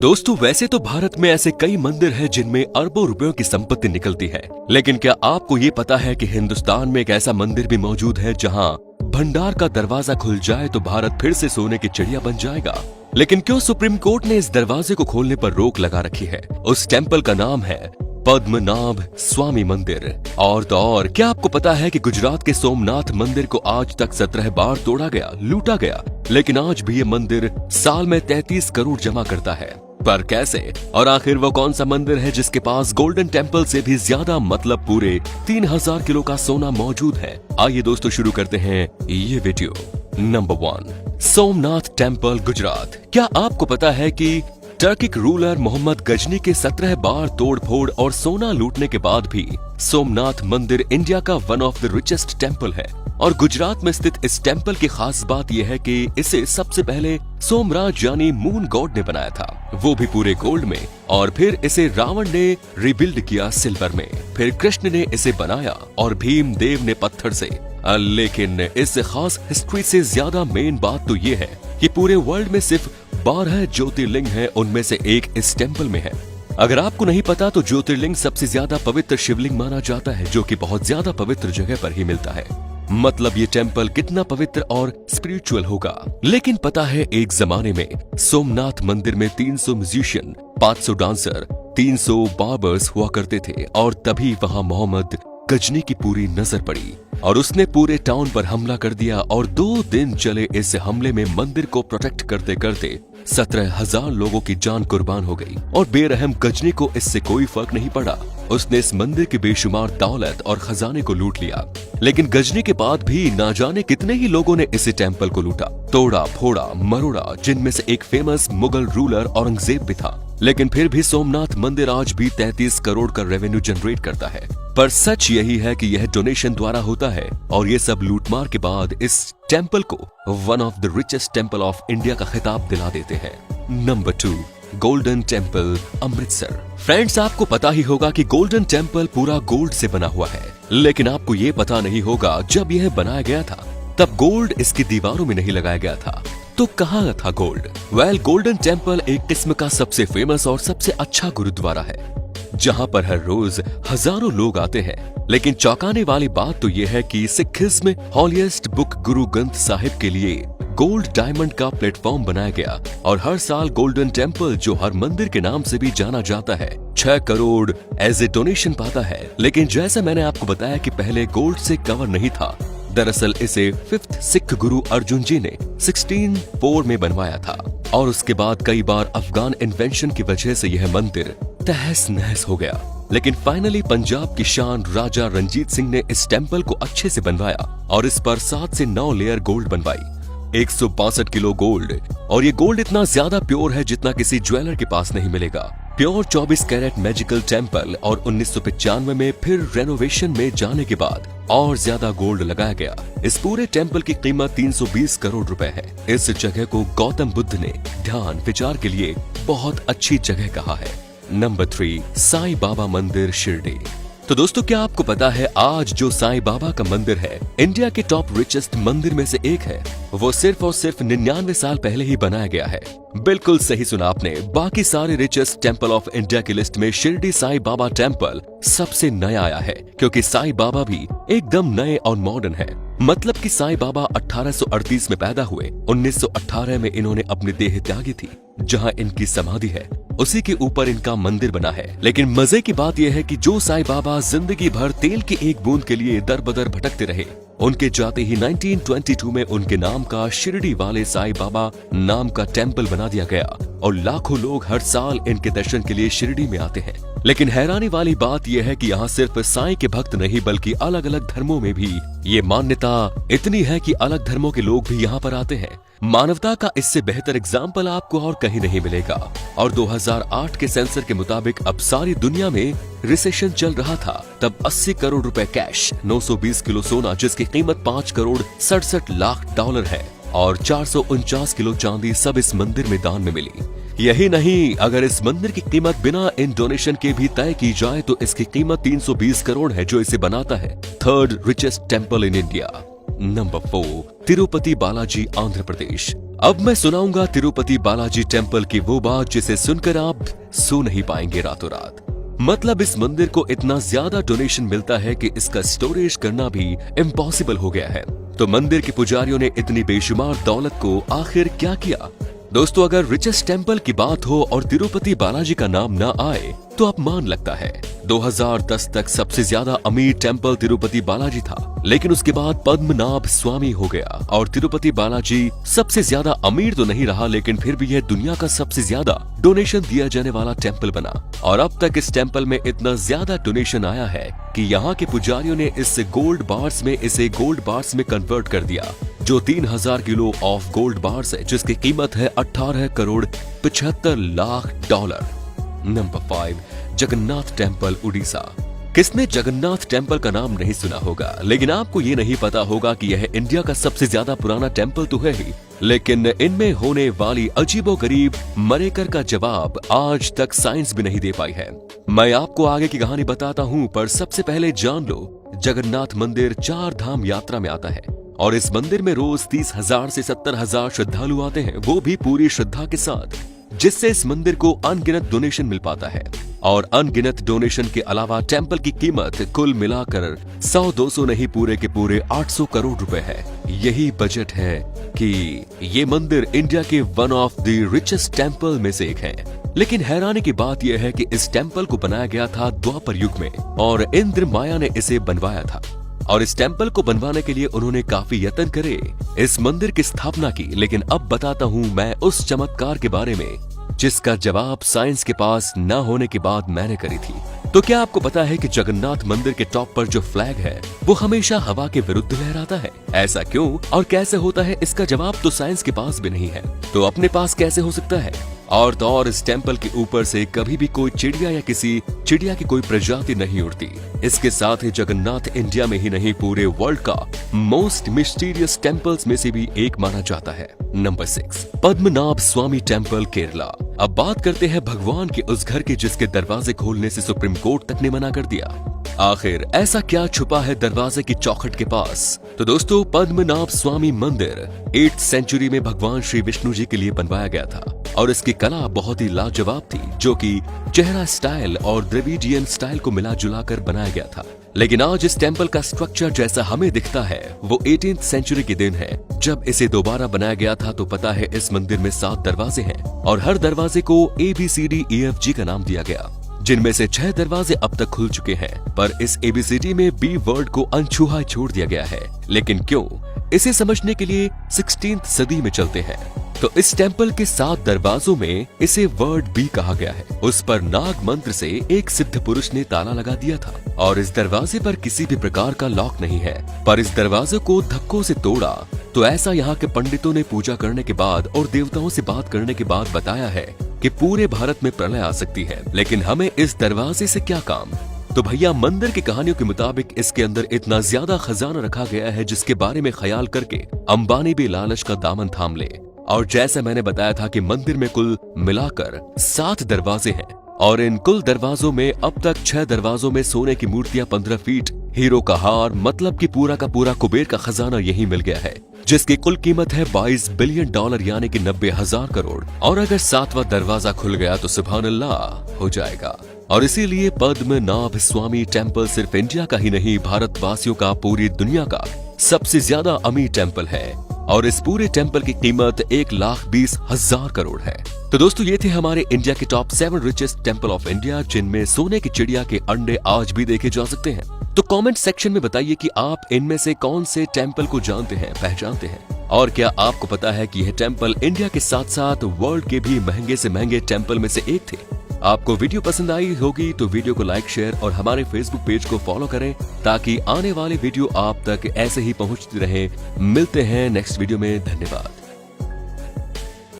दोस्तों वैसे तो भारत में ऐसे कई मंदिर हैं जिनमें अरबों रुपयों की संपत्ति निकलती है, लेकिन क्या आपको ये पता है कि हिंदुस्तान में एक ऐसा मंदिर भी मौजूद है जहां भंडार का दरवाजा खुल जाए तो भारत फिर से सोने की चिड़िया बन जाएगा। लेकिन क्यों सुप्रीम कोर्ट ने इस दरवाजे को खोलने पर रोक लगा रखी है? उस टेम्पल का नाम है पद्मनाभ स्वामी मंदिर। और तो और क्या आपको पता है कि गुजरात के सोमनाथ मंदिर को आज तक 17 बार तोड़ा गया, लूटा गया, लेकिन आज भी ये मंदिर साल में 33 करोड़ जमा करता है। पर कैसे? और आखिर वो कौन सा मंदिर है जिसके पास गोल्डन टेम्पल से भी ज्यादा मतलब पूरे 3000 किलो का सोना मौजूद है? आइए दोस्तों शुरू करते हैं ये video. Number 1, Somnath temple Gujarat. क्या आपको पता है कि टर्किक रूलर मोहम्मद गजनी के 17 बार तोड़फोड़ और सोना लूटने के बाद भी सोमनाथ मंदिर इंडिया का one of the richest temple है। और गुजरात में स्थित इस टेम्पल की खास बात यह है कि इसे सबसे पहले सोमराज यानी मून गॉड ने बनाया था, वो भी पूरे गोल्ड में, और फिर इसे रावण ने रिबिल्ड किया सिल्वर में, फिर कृष्ण ने इसे बनाया और भीम देव ने पत्थर से। लेकिन इस खास हिस्ट्री से ज्यादा मेन बात तो ये है कि पूरे वर्ल्ड में सिर्फ 12 ज्योतिर्लिंग हैं, उनमें से एक इस टेम्पल में है। अगर आपको नहीं पता तो ज्योतिर्लिंग सबसे ज्यादा पवित्र शिवलिंग माना जाता है, जो कि बहुत ज्यादा पवित्र जगह पर ही मिलता है। मतलब ये टेम्पल कितना पवित्र और स्पिरिचुअल होगा। लेकिन पता है एक जमाने में सोमनाथ मंदिर में 300 म्यूजिशियन, 500 डांसर, 300 बार्बर्स हुआ करते थे, और तभी वहां मोहम्मद गजनी की पूरी नजर पड़ी और उसने पूरे टाउन पर हमला कर दिया। और 2 दिन चले इस हमले में मंदिर को प्रोटेक्ट करते करते 17,000 लोगों की जान कुर्बान हो गई। और बेरहम गजनी को इससे कोई फर्क नहीं पड़ा, उसने इस मंदिर के बेशुमार दौलत और खजाने को लूट लिया। लेकिन गजनी के बाद भी ना जाने कितने ही लोगों ने इस टेम्पल को लूटा, तोड़ा फोड़ा मरोड़ा, जिनमें से एक फेमस मुगल रूलर औरंगजेब भी था। लेकिन फिर भी सोमनाथ मंदिर आज भी 33 करोड़ का रेवेन्यू जनरेट करता है। पर सच यही है कि यह डोनेशन द्वारा होता है, और ये सब लूटमार के बाद इस टेम्पल को one of the richest temple of India का खिताब दिला देते हैं। Number 2, golden temple Amritsar. Friends, आपको पता ही होगा कि गोल्डन टेम्पल पूरा गोल्ड से बना हुआ है, लेकिन आपको ये पता नहीं होगा जब यह बनाया गया था तब गोल्ड इसकी दीवारों में नहीं लगाया गया था। तो कहाँ था गोल्ड? वेल, गोल्डन टेम्पल एक किस्म का सबसे फेमस और सबसे अच्छा गुरुद्वारा है, जहाँ पर हर रोज हजारों लोग आते हैं। लेकिन चौंकाने वाली बात तो यह है कि सिखिज्म हॉलीएस्ट बुक गुरु ग्रंथ साहिब के लिए गोल्ड डायमंड का प्लेटफॉर्म बनाया गया, और हर साल गोल्डन टेम्पल, जो हर मंदिर के नाम से भी जाना जाता है, 6 करोड़ एज ए डोनेशन पाता है। लेकिन जैसे मैंने आपको बताया कि पहले गोल्ड से कवर नहीं था, दरअसल इसे 5th सिख गुरु अर्जुन जी ने 1604 में बनवाया था, और उसके बाद कई बार अफगान इन्वेंशन की वजह से यह मंदिर तहस नहस हो गया। लेकिन फाइनली पंजाब की शान राजा रंजीत सिंह ने इस टेम्पल को अच्छे से बनवाया और इस पर 7 से 9 लेयर गोल्ड बनवाई, 162 किलो गोल्ड। और ये गोल्ड इतना ज्यादा प्योर है जितना किसी ज्वेलर के पास नहीं मिलेगा। Pure 24 carat magical temple. और 1995 में फिर रेनोवेशन में जाने के बाद और ज्यादा गोल्ड लगाया गया। इस पूरे टेम्पल की कीमत 320 करोड़ रुपए है। इस जगह को गौतम बुद्ध ने ध्यान विचार के लिए बहुत अच्छी जगह कहा है। नंबर 3, साईं बाबा मंदिर शिरडी। तो दोस्तों, क्या आपको पता है आज जो साईं बाबा का मंदिर है इंडिया के टॉप रिचेस्ट मंदिर में से एक है? वो सिर्फ और सिर्फ 99 साल पहले ही बनाया गया है। बिल्कुल सही सुना आपने। बाकी सारे रिचेस्ट टेम्पल ऑफ इंडिया की लिस्ट में शिरडी साईं बाबा टेम्पल सबसे नया आया है, क्योंकि साईं बाबा भी एकदम नए और मॉडर्न है। मतलब कि साईं बाबा 1838 में पैदा हुए, 1918 में इन्होंने अपनी देह त्यागी थी। जहां इनकी समाधि है उसी के ऊपर इनका मंदिर बना है। लेकिन मजे की बात यह है कि जो साईं बाबा जिंदगी भर तेल की एक बूंद के लिए दर बदर भटकते रहे, उनके जाते ही 1922 में उनके नाम का शिरडी वाले साईं बाबा नाम का टेम्पल बना दिया गया, और लाखों लोग हर साल इनके दर्शन के लिए शिरडी में आते हैं। लेकिन हैरानी वाली बात यह है कि यहाँ सिर्फ साईं के भक्त नहीं बल्कि अलग अलग धर्मों में भी ये मान्यता इतनी है कि अलग धर्मों के लोग भी यहाँ पर आते हैं। मानवता का इससे बेहतर एग्जाम्पल आपको और कहीं नहीं मिलेगा। और 2008 के सेंसर के मुताबिक अब सारी दुनिया में रिसेशन चल रहा था, तब 80 करोड़ रुपए कैश, 920 किलो सोना जिसकी कीमत 5 करोड़ 67 लाख डॉलर है, और 449 किलो चांदी सब इस मंदिर में दान में मिली। यही नहीं, अगर इस मंदिर की कीमत बिना इन डोनेशन के भी तय की जाए तो इसकी कीमत 320 करोड़ है, जो इसे बनाता है 3rd richest temple in India. Number 4, Tirupati Balaji, Andhra Pradesh. अब मैं सुनाऊंगा तिरुपति बालाजी टेम्पल की वो बात जिसे सुनकर आप सो नहीं पाएंगे रातों रात। मतलब इस मंदिर को इतना ज्यादा डोनेशन मिलता है कि इसका स्टोरेज करना भी इम्पॉसिबल हो गया है। तो मंदिर के पुजारियों ने इतनी बेशुमार दौलत को आखिर क्या किया? दोस्तों, अगर रिचेस्ट टेम्पल की बात हो और तिरुपति बालाजी का नाम ना आए तो आप मान लगता है 2010 तक सबसे ज्यादा अमीर टेम्पल तिरुपति बालाजी था, लेकिन उसके बाद पद्मनाभ स्वामी हो गया और तिरुपति बालाजी सबसे ज्यादा अमीर तो नहीं रहा, लेकिन फिर भी यह दुनिया का सबसे ज्यादा डोनेशन दिया जाने वाला टेम्पल बना। और अब तक इस टेम्पल में इतना ज्यादा डोनेशन आया है कि यहाँ के पुजारियों ने इसे गोल्ड बार्स में कन्वर्ट कर दिया, जो 3000 किलो ऑफ गोल्ड बार्स है, जिसकी कीमत है 18 crore 75 lakh dollar. Number 5, Jagannath temple, Orissa. किसने जगन्नाथ टेम्पल का नाम नहीं सुना होगा, लेकिन आपको ये नहीं पता होगा कि यह इंडिया का सबसे ज्यादा पुराना टेम्पल तो है ही, लेकिन इनमें होने वाली अजीबोगरीब मरेकर का जवाब आज तक साइंस भी नहीं दे पाई है। मैं आपको आगे की कहानी बताता हूँ, पर सबसे पहले जान लो जगन्नाथ मंदिर 4 धाम यात्रा में आता है और इस मंदिर में रोज 30,000 से 70,000 श्रद्धालु आते हैं, वो भी पूरी श्रद्धा के साथ, जिससे इस मंदिर को अनगिनत डोनेशन मिल पाता है। और अनगिनत डोनेशन के अलावा टेम्पल की कीमत कुल मिलाकर 100-200 नहीं, पूरे के पूरे 800 करोड़ रुपए है। यही बजट है कि ये मंदिर इंडिया के one of the richest temple में से एक है। लेकिन हैरानी की बात यह है कि इस टेम्पल को बनाया गया था द्वापर युग में और इंद्र माया ने इसे बनवाया था। और इस टेम्पल को बनवाने के लिए उन्होंने काफी यत्न करे इस मंदिर की स्थापना की। लेकिन अब बताता हूँ मैं उस चमत्कार के बारे में जिसका जवाब साइंस के पास न होने के बाद मैंने करी थी। तो क्या आपको पता है कि जगन्नाथ मंदिर के टॉप पर जो फ्लैग है वो हमेशा हवा के विरुद्ध लहराता है? ऐसा क्यों और कैसे होता है, इसका जवाब तो साइंस के पास भी नहीं है, तो अपने पास कैसे हो सकता है? और तो और इस टेम्पल के ऊपर से कभी भी कोई चिड़िया या किसी चिड़िया की कोई प्रजाति नहीं उड़ती। इसके साथ ही जगन्नाथ इंडिया में ही नहीं, पूरे वर्ल्ड का मोस्ट मिस्टीरियस टेम्पल्स में से भी एक माना जाता है। नंबर 6, पद्मनाभ स्वामी टेम्पल, केरला। अब बात करते हैं भगवान के उस घर की जिसके दरवाजे खोलने से सुप्रीम कोर्ट तक ने मना कर दिया। आखिर ऐसा क्या छुपा है दरवाजे की चौखट के पास? तो दोस्तों, पद्मनाभ स्वामी मंदिर 8th सेंचुरी में भगवान श्री विष्णु जी के लिए बनवाया गया था और इसकी कला बहुत ही लाजवाब थी, जो कि चेहरा स्टाइल और द्रविडियन स्टाइल को मिला जुला कर बनाया गया था। लेकिन आज इस टेम्पल का स्ट्रक्चर जैसा हमें दिखता है वो 18th सेंचुरी के दिन है, जब इसे दोबारा बनाया गया था। तो पता है इस मंदिर में 7 दरवाजे हैं और हर दरवाजे को ABCDEFG का नाम दिया गया, जिनमें से 6 दरवाजे अब तक खुल चुके हैं, पर इस ABCD में B वर्ड को अनछुआ छोड़ दिया गया है। लेकिन क्यों? इसे समझने के लिए 16th सदी में चलते हैं। तो इस टेम्पल के 7 दरवाजों में इसे वर्ड B कहा गया है। उस पर नाग मंत्र से एक सिद्ध पुरुष ने ताला लगा दिया था और इस दरवाजे पर किसी भी प्रकार का लॉक नहीं है, पर इस दरवाजे को धक्कों से तोड़ा तो ऐसा यहाँ के पंडितों ने पूजा करने के बाद और देवताओं से बात करने के बाद बताया है कि पूरे भारत में प्रलय आ सकती है। लेकिन हमें इस दरवाजे से क्या काम? तो भैया, मंदिर की कहानियों के मुताबिक इसके अंदर इतना ज्यादा खजाना रखा गया है जिसके बारे में ख्याल करके अंबानी भी लालच का दामन थाम ले। और जैसे मैंने बताया था कि मंदिर में कुल मिलाकर 7 दरवाजे हैं और इन कुल दरवाजों में अब तक 6 दरवाजों में सोने की मूर्तियां 15 फीट, हीरो का हार, मतलब कि पूरा का पूरा कुबेर का खजाना यही मिल गया है, जिसकी कुल कीमत है $22 बिलियन यानी कि 90,000 करोड़। और अगर 7वां दरवाजा खुल गया तो सुभान अल्लाह हो जाएगा। और इसीलिए पद्मनाभ स्वामी टेम्पल सिर्फ इंडिया का ही नहीं, भारतवासियों का, पूरी दुनिया का सबसे ज्यादा अमीर टेम्पल है और इस पूरे टेम्पल की कीमत 1,20,000 करोड़ है। तो दोस्तों, ये थे हमारे इंडिया के top 7 richest temple of India, जिनमें सोने की चिड़िया के अंडे आज भी देखे जा सकते हैं। तो कमेंट सेक्शन में बताइए कि आप इनमें से कौन से टेम्पल को जानते हैं, पहचानते हैं, और क्या आपको पता है कि यह टेम्पल इंडिया के साथ साथ वर्ल्ड के भी महंगे से महंगे टेम्पल में से एक थे। आपको वीडियो पसंद आई होगी तो वीडियो को लाइक, शेयर और हमारे फेसबुक पेज को फॉलो करें ताकि आने वाले वीडियो आप तक ऐसे ही पहुंचती रहे। मिलते हैं नेक्स्ट वीडियो में। धन्यवाद।